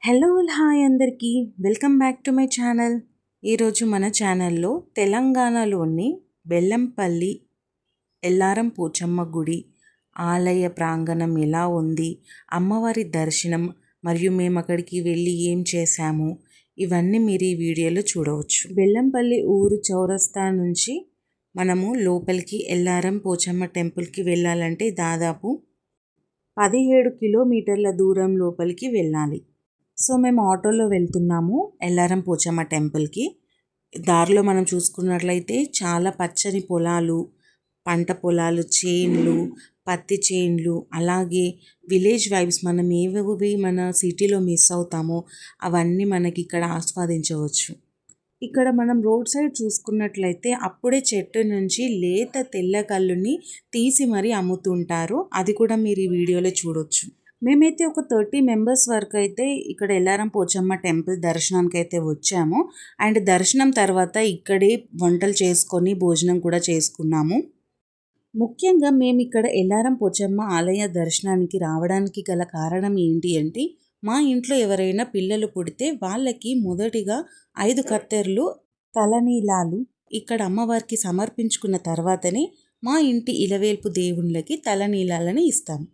Hello hi అందరికీ welcome back to my channel. ఈరోజు మన ఛానల్లో తెలంగాణలోని బెల్లంపల్లి ఎల్లారం పోచమ్మ గుడి ఆలయ ప్రాంగణం ఎలా ఉంది, అమ్మవారి దర్శనం మరియు మేము అక్కడికి వెళ్ళి ఏం చేశాము, ఇవన్నీ మీరు ఈ వీడియోలో చూడవచ్చు. బెల్లంపల్లి ఊరు చౌరస్తా నుంచి మనము లోపలికి ఎల్లారం పోచమ్మ టెంపుల్కి వెళ్ళాలంటే దాదాపు 17 కిలోమీటర్ల దూరం లోపలికి వెళ్ళాలి. సో మేము ఆటోలో వెళ్తున్నాము ఎల్లారం పోచమ్మ టెంపుల్కి. దారిలో మనం చూసుకున్నట్లయితే చాలా పచ్చని పొలాలు, పంట పొలాలు, చేన్లు, పత్తి చేన్లు, అలాగే విలేజ్ వైబ్స్ మనం ఏవేవి మన సిటీలో మిస్ అవుతామో అవన్నీ మనకి ఇక్కడ ఆస్వాదించవచ్చు. ఇక్కడ మనం రోడ్ సైడ్ చూసుకున్నట్లయితే అప్పుడే చెట్టు నుంచి లేత తెల్ల కల్లుని తీసి మరీ అమ్ముతుంటారు. అది కూడా మీరు ఈ వీడియోలో చూడొచ్చు. మేమైతే ఒక 30 మెంబర్స్ వరకు అయితే ఇక్కడ ఎల్లారం పోచమ్మ టెంపుల్ దర్శనానికి అయితే వచ్చాము. అండ్ దర్శనం తర్వాత ఇక్కడే వంటలు చేసుకొని భోజనం కూడా చేసుకున్నాము. ముఖ్యంగా మేము ఇక్కడ ఎల్లారం పోచమ్మ ఆలయ దర్శనానికి రావడానికి గల కారణం ఏంటి అంటే, మా ఇంట్లో ఎవరైనా పిల్లలు పుడితే వాళ్ళకి మొదటిగా 5 కత్తెరలు తలనీలాలు ఇక్కడ అమ్మవారికి సమర్పించుకున్న తర్వాతనే మా ఇంటి ఇలవేల్పు దేవుళ్ళకి తలనీలాలని ఇస్తాము.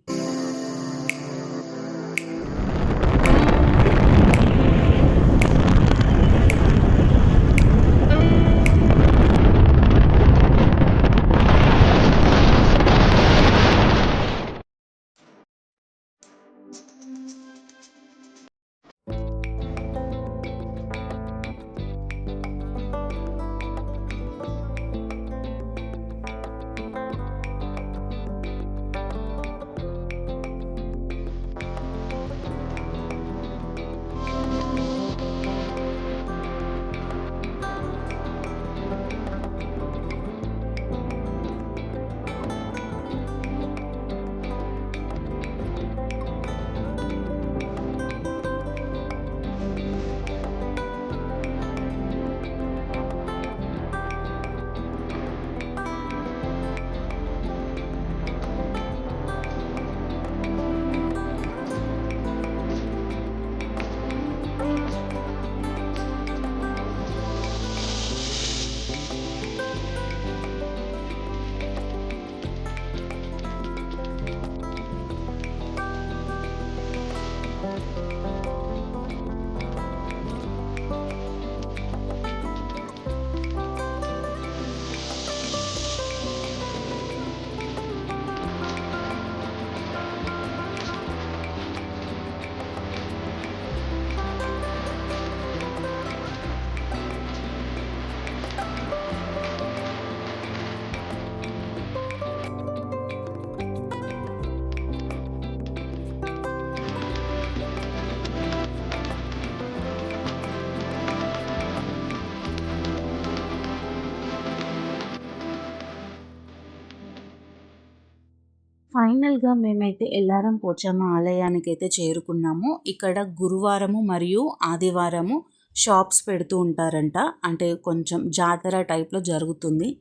ఫైనల్గా మేమైతే ఎల్లారం పోచమ్మ ఆలయానికి అయితే చేరుకున్నాము. ఇక్కడ గురువారము మరియు ఆదివారము షాప్స్ పెడుతూ ఉంటారంట, అంటే కొంచెం జాతర టైప్లో జరుగుతుంది.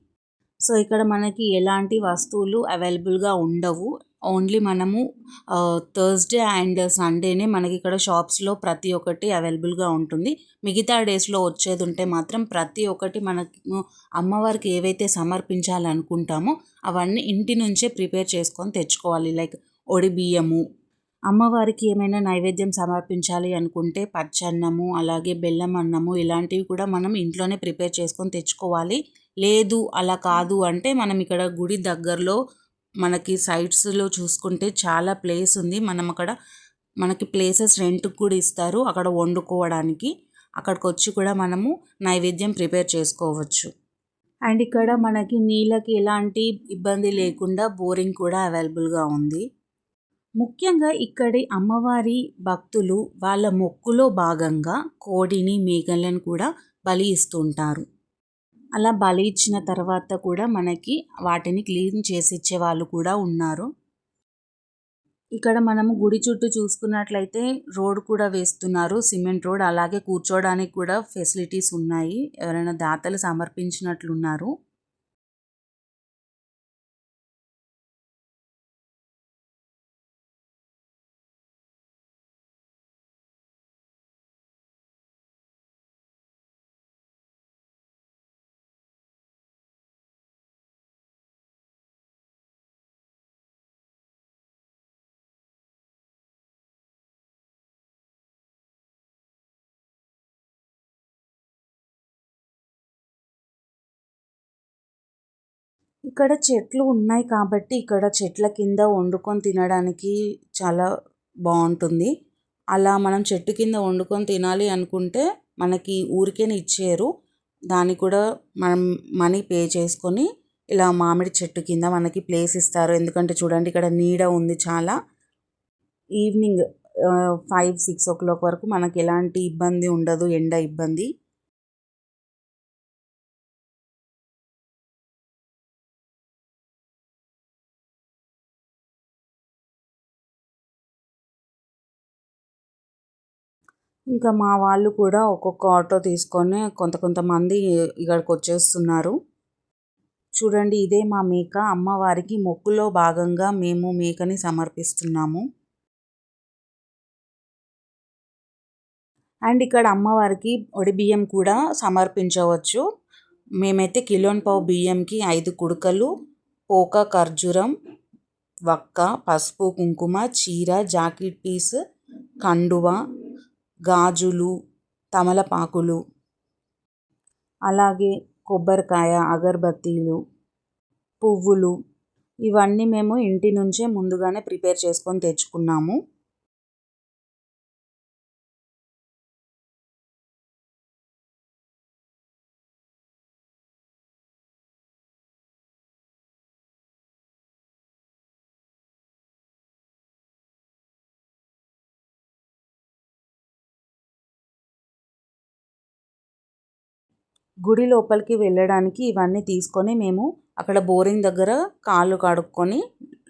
సో ఇక్కడ మనకి ఎలాంటి వస్తువులు అవైలబుల్గా ఉండవు. ఓన్లీ మనము థర్స్డే అండ్ సండేనే మనకి ఇక్కడ షాప్స్లో ప్రతి ఒక్కటి అవైలబుల్గా ఉంటుంది. మిగతా డేస్లో వచ్చేది ఉంటే మాత్రం ప్రతి ఒక్కటి మనకు అమ్మవారికి ఏవైతే సమర్పించాలనుకుంటామో అవన్నీ ఇంటి నుంచే ప్రిపేర్ చేసుకొని తెచ్చుకోవాలి. లైక్ ఒడి బియ్యము, అమ్మవారికి ఏమైనా నైవేద్యం సమర్పించాలి అనుకుంటే పచ్చన్నము, అలాగే బెల్లం అన్నము, ఇలాంటివి కూడా మనం ఇంట్లోనే ప్రిపేర్ చేసుకొని తెచ్చుకోవాలి. లేదు అలా కాదు అంటే మనం ఇక్కడ గుడి దగ్గరలో మనకి సైట్స్లో చూసుకుంటే చాలా ప్లేస్ ఉంది. మనం అక్కడ మనకి ప్లేసెస్ రెంట్కి కూడా ఇస్తారు అక్కడ వండుకోవడానికి. అక్కడికి వచ్చి కూడా మనము నైవేద్యం ప్రిపేర్ చేసుకోవచ్చు. అండ్ ఇక్కడ మనకి నీళ్ళకి ఎలాంటి ఇబ్బంది లేకుండా బోరింగ్ కూడా అవైలబుల్గా ఉంది. ముఖ్యంగా ఇక్కడి అమ్మవారి భక్తులు వాళ్ళ మొక్కులో భాగంగా కోడిని, మేకలను కూడా బలి ఇస్తుంటారు. అలా బలి ఇచ్చిన తర్వాత కూడా మనకి వాటిని క్లీన్ చేసి ఇచ్చే వాళ్ళు కూడా ఉన్నారు. ఇక్కడ మనము గుడి చుట్టూ చూసుకున్నట్లయితే రోడ్ కూడా వేస్తున్నారు, సిమెంట్ రోడ్. అలాగే కూర్చోవడానికి కూడా ఫెసిలిటీస్ ఉన్నాయి, ఎవరైనా దాతలు సమర్పించినట్లున్నారు. ఇక్కడ చెట్లు ఉన్నాయి కాబట్టి ఇక్కడ చెట్ల కింద వండుకొని తినడానికి చాలా బాగుంటుంది. అలా మనం చెట్టు కింద వండుకొని తినాలి అనుకుంటే మనకి ఊరికేనే ఇచ్చేయరు. దానికి కూడా మనం మనీ పే చేసుకొని ఇలా మామిడి చెట్టు కింద మనకి ప్లేస్ ఇస్తారు. ఎందుకంటే చూడండి ఇక్కడ నీడ ఉంది చాలా. ఈవినింగ్ 5-6 వరకు మనకి ఎలాంటి ఇబ్బంది ఉండదు, ఎండ ఇబ్బంది. ఇంకా మా వాళ్ళు కూడా ఒక్కొక్క ఆటో తీసుకొని కొంతమంది ఇక్కడికి వచ్చేస్తున్నారు. చూడండి ఇదే మా మేక. అమ్మవారికి మొక్కులో భాగంగా మేము మేకని సమర్పిస్తున్నాము. అండ్ ఇక్కడ అమ్మవారికి ఒడి బియ్యం కూడా సమర్పించవచ్చు. మేమైతే కిలోన్ పావు బియ్యంకి 5 కుడుకలు, పోక ఖర్జూరం, వక్క, పసుపు, కుంకుమ, చీర, జాకెట్ పీస్, కండువ, గాజులు, తమలపాకులు, అలాగే కొబ్బరికాయ, అగరబత్తీలు, పువ్వులు ఇవన్నీ మేము ఇంటి నుంచే ముందుగానే ప్రిపేర్ చేసుకొని తెచ్చుకున్నాము. గుడి లోపలికి వెళ్ళడానికి ఇవన్నీ తీసుకొని మేము అక్కడ బోరింగ్ దగ్గర కాళ్ళు కడుక్కొని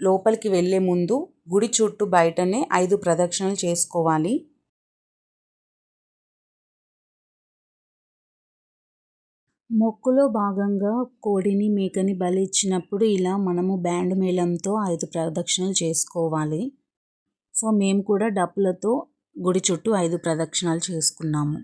లోపలికి వెళ్ళే ముందు గుడి చుట్టూ బయటనే 5 ప్రదక్షిణలు చేసుకోవాలి. మొక్కులో భాగంగా కోడిని, మేకని బలి ఇచ్చినప్పుడు ఇలా మనము బ్యాండ్ మేళంతో 5 ప్రదక్షిణలు చేసుకోవాలి. సో మేము కూడా డప్పులతో గుడి చుట్టూ 5 ప్రదక్షిణాలు చేసుకున్నాము.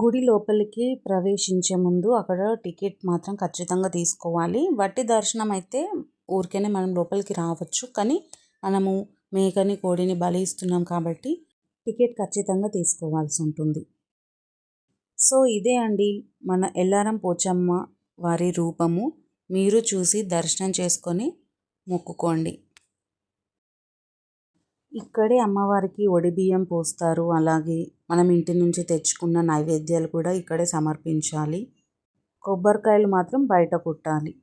గుడి లోపలికి ప్రవేశించే ముందు అక్కడ టికెట్ మాత్రం ఖచ్చితంగా తీసుకోవాలి. వట్టి దర్శనం అయితే ఊరికేనే మనం లోపలికి రావచ్చు. కానీ మనము మేకని, కోడిని బలి ఇస్తున్నాం కాబట్టి టికెట్ ఖచ్చితంగా తీసుకోవాల్సి ఉంటుంది. సో ఇదే అండి మన ఎల్లారం పోచమ్మ వారి రూపము. మీరు చూసి దర్శనం చేసుకొని మొక్కుకోండి. ఇక్కడే అమ్మవారికి ఒడిబియ్యం పోస్తారు. అలాగే మనం ఇంటి నుంచి తెచ్చుకున్న నైవేద్యాలు కూడా ఇక్కడే సమర్పించాలి. కొబ్బరికాయలు మాత్రం బయట కొట్టాలి.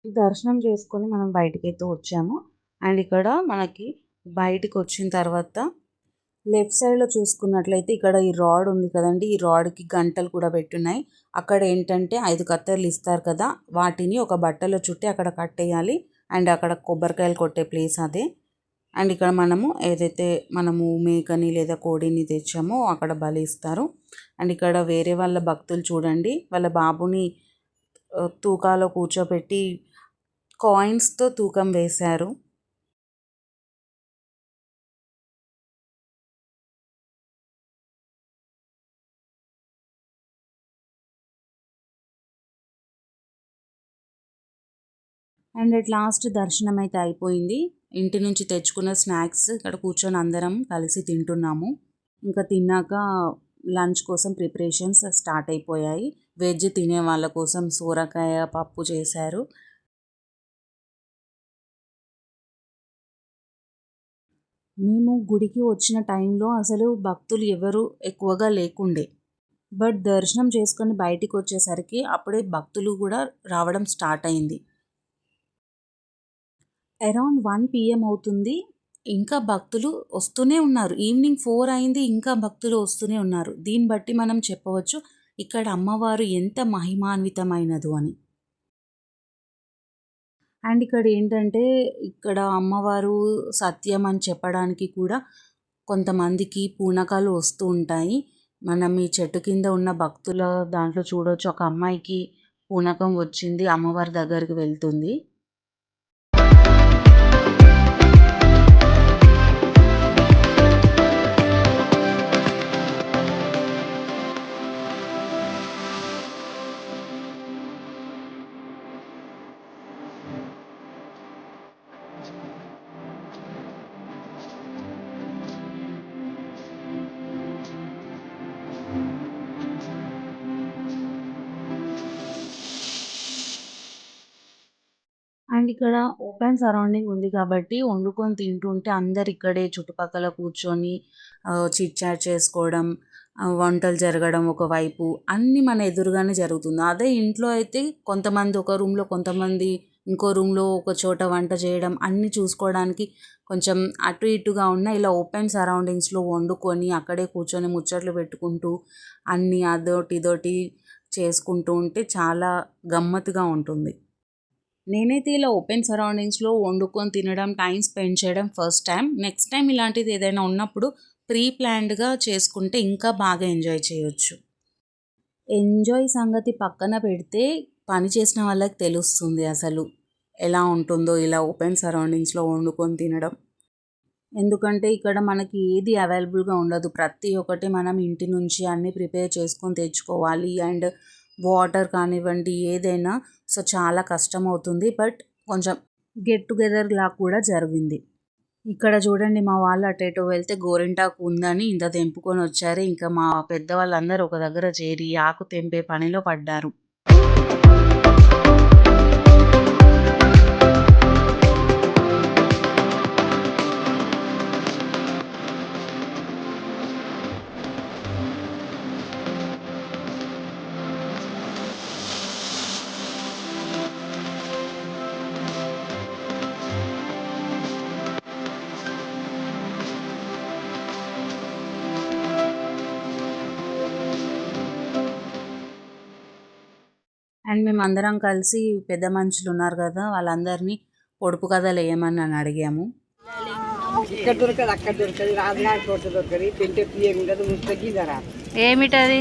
దర్శనం చేసుకొని మనం బయటికైతే వచ్చాము. అండ్ ఇక్కడ మనకి బయటికి వచ్చిన తర్వాత లెఫ్ట్ సైడ్‌లో చూసుకున్నట్లయితే ఇక్కడ ఈ రాడ్ ఉంది కదండీ! ఈ రాడ్‌కి గంటలు కూడా పెట్టున్నాయి. అక్కడ ఏంటంటే 5 కత్తెరలు ఇస్తారు కదా! వాటిని ఒక బట్టలో చుట్టి అక్కడ కట్టేయాలి. అండ్ అక్కడ కొబ్బరికాయలు కొట్టే ప్లేస్ అదే. అండ్ ఇక్కడ ఏదైతే మనము మేకని లేదా కోడిని తెచ్చామో అక్కడ బలి ఇస్తారు. అండ్ ఇక్కడ వేరే వాళ్ళ భక్తులు చూడండి వాళ్ళ బాబుని తూకాలో కూర్చోపెట్టి కాయిన్స్‌తో తూకం వేశారు. అండ్ అట్ లాస్ట్ దర్శనం అయితే అయిపోయింది. ఇంటి నుంచి తెచ్చుకున్న స్నాక్స్ ఇక్కడ కూర్చొని అందరం కలిసి తింటున్నాము. ఇంకా తిన్నాక లంచ్ కోసం ప్రిపరేషన్స్ స్టార్ట్ అయిపోయాయి. వెజ్ తినే వాళ్ళ కోసం సోరకాయ పప్పు చేశారు. మేము గుడికి వచ్చిన టైంలో అసలు భక్తులు ఎవరు ఎక్కువగా లేకుండే. బట్ దర్శనం చేసుకొని బయటికి వచ్చేసరికి అప్పుడే భక్తులు కూడా రావడం స్టార్ట్ అయింది. అరౌండ్ 1 PM అవుతుంది. ఇంకా భక్తులు వస్తూనే ఉన్నారు. ఈవినింగ్ 4 అయింది ఇంకా భక్తులు వస్తూనే ఉన్నారు. దీన్ని బట్టి మనం చెప్పవచ్చు ఇక్కడ అమ్మవారు ఎంత మహిమాన్వితమైనదో అని. అండ్ ఇక్కడ ఏంటంటే ఇక్కడ అమ్మవారు సత్యం అని చెప్పడానికి కూడా కొంతమందికి పూనకాలు వస్తూ ఉంటాయి. మనం ఈ చెట్టు కింద ఉన్న భక్తుల దాంట్లో చూడొచ్చు ఒక అమ్మాయికి పూనకం వచ్చింది. అమ్మవారి దగ్గరికి వెళ్తుంది. అండ్ ఇక్కడ ఓపెన్ సరౌండింగ్ ఉంది కాబట్టి వండుకొని తింటుంటే అందరు ఇక్కడే చుట్టుపక్కల కూర్చొని చిట్ చాట్ చేసుకోవడం, వంటలు జరగడం ఒకవైపు అన్నీ మన ఎదురుగానే జరుగుతుంది. అదే ఇంట్లో అయితే కొంతమంది ఒక రూమ్‌లో, కొంతమంది ఇంకో రూమ్‌లో ఒక చోట వంట చేయడం అన్నీ చూసుకోవడానికి కొంచెం అటు ఇటుగా ఉన్న ఇలా ఓపెన్ సరౌండింగ్స్‌లో వండుకొని అక్కడే కూర్చొని ముచ్చట్లు పెట్టుకుంటూ అన్నీ అదోటి ఇదోటి చేసుకుంటూ ఉంటే చాలా గమ్మత్తుగా ఉంటుంది. నేనైతే ఇలా ఓపెన్ సరౌండింగ్స్‌లో వండుకొని తినడం, టైం స్పెండ్ చేయడం ఫస్ట్ టైం. నెక్స్ట్ టైం ఇలాంటిది ఏదైనా ఉన్నప్పుడు ప్రీ ప్లాన్డ్‌గా చేసుకుంటే ఇంకా బాగా ఎంజాయ్ చేయొచ్చు. ఎంజాయ్ సంగతి పక్కన పెడితే పని చేసిన వాళ్ళకి తెలుస్తుంది అసలు ఎలా ఉంటుందో ఇలా ఓపెన్ సరౌండింగ్స్‌లో వండుకొని తినడం. ఎందుకంటే ఇక్కడ మనకి ఏది అవైలబుల్‌గా ఉండదు. ప్రతి ఒక్కటి మనం ఇంటి నుంచి అన్నీ ప్రిపేర్ చేసుకొని తెచ్చుకోవాలి. అండ్ వాటర్ కానివ్వండి ఏదైనా సో చాలా కష్టమవుతుంది. బట్ కొంచెం గెట్ టుగెదర్‌లా కూడా జరిగింది. ఇక్కడ చూడండి మా వాళ్ళు అటు ఎటో వెళ్తే గోరింటాకు ఉందని ఇంత తెంపుకొని వచ్చారు. ఇంకా మా పెద్దవాళ్ళందరూ ఒక దగ్గర చేరి ఆకు తెంపే పనిలో పడ్డారు. అండ్ మేమందరం కలిసి పెద్ద మనుషులు ఉన్నారు కదా వాళ్ళందరినీ పొడుపు కథలు వేయమని నన్ను అడిగాము. ఇక్కడ దొరకదు అక్కడ దొరకదు రాజుగారి తోట దొరకదు తింటే తీయ ఉండదు ముస్తకి ధర ఏమిటది?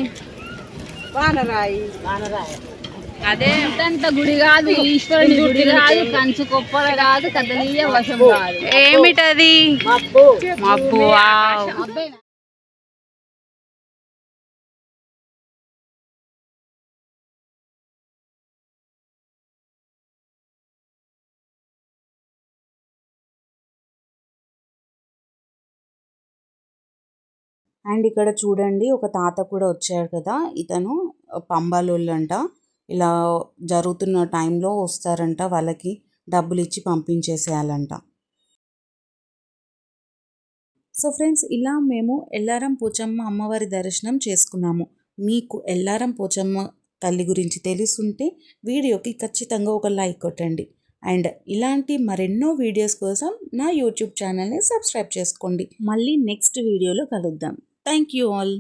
వానరాయి అదే అంత గుడి కాదు, ఈశ్వరుని గుడి కాదు, కంచు కొప్పల కాదు, కదలీయ వశం కాదు. ఏమిటది? మబ్బు మబ్బు. వావ్. అండ్ ఇక్కడ చూడండి ఒక తాత కూడా వచ్చాడు కదా ఇతను పంబాలోళ్ళంట. ఇలా జరుగుతున్న టైంలో వస్తారంట వాళ్ళకి డబ్బులు ఇచ్చి పంపించేసేయాలంట. సో ఫ్రెండ్స్ ఇలా మేము ఎల్లారం పోచమ్మ అమ్మవారి దర్శనం చేసుకున్నాము. మీకు ఎల్లారం పోచమ్మ తల్లి గురించి తెలుసుంటే వీడియోకి ఖచ్చితంగా ఒక లైక్ కొట్టండి. అండ్ ఇలాంటి మరెన్నో వీడియోస్ కోసం నా యూట్యూబ్ ఛానల్ని సబ్స్క్రైబ్ చేసుకోండి. మళ్ళీ నెక్స్ట్ వీడియోలో కలుద్దాం. Thank you all.